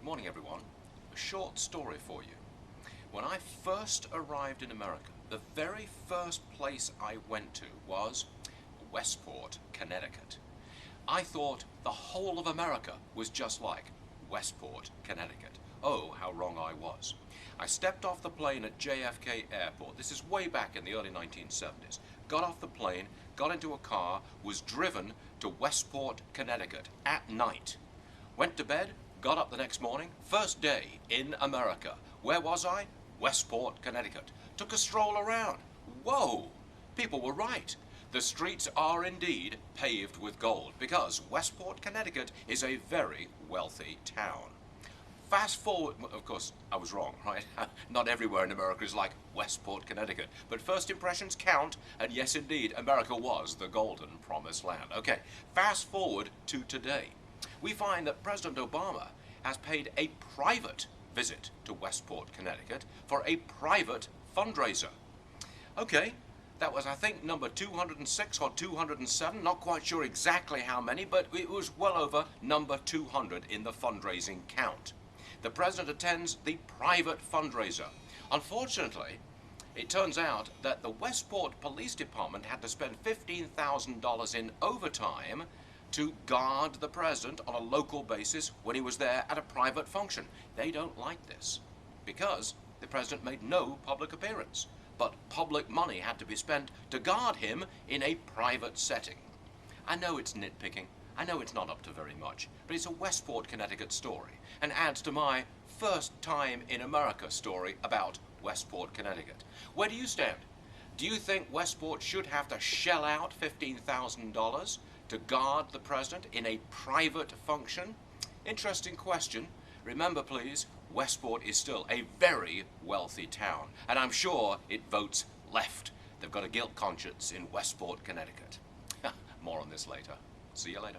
morning, everyone. A short story for you. When I first arrived in America, the very first place I went to was Wesport, Connecticut. I thought the whole of America was just like Westport, Connecticut. Oh, how wrong I was. I stepped off the plane at JFK Airport. This is way back in the early 1970s. Got off the plane, got into a car, was driven to Westport, Connecticut at night. Went to bed, got up the next morning, first day in America. Where was I? Westport, Connecticut. Took a stroll around. Whoa! People were right. The streets are indeed paved with gold because Westport, Connecticut is a very wealthy town. Fast forward, of course, I was wrong, right? Not everywhere in America is like Westport, Connecticut. But first impressions count, and yes, indeed, America was the golden promised land. Okay, fast forward to today. We find that President Obama has paid a private visit to Westport, Connecticut for a private fundraiser. Okay, that was, I think, number 206 or 207, not quite sure exactly how many, but it was well over number 200 in the fundraising count. The president attends the private fundraiser. Unfortunately, it turns out that the Westport Police Department had to spend $15,000 in overtime to guard the president on a local basis when he was there at a private function. They don't like this because the president made no public appearance, but public money had to be spent to guard him in a private setting. I know it's nitpicking. I know it's not up to very much, but it's a Westport, Connecticut story and adds to my first time in America story about Westport, Connecticut. Where do you stand? Do you think Westport should have to shell out $15,000 to guard the president in a private function? Interesting question. Remember, please, Westport is still a very wealthy town, and I'm sure it votes left. They've got a guilt conscience in Westport, Connecticut. More on this later. See you later.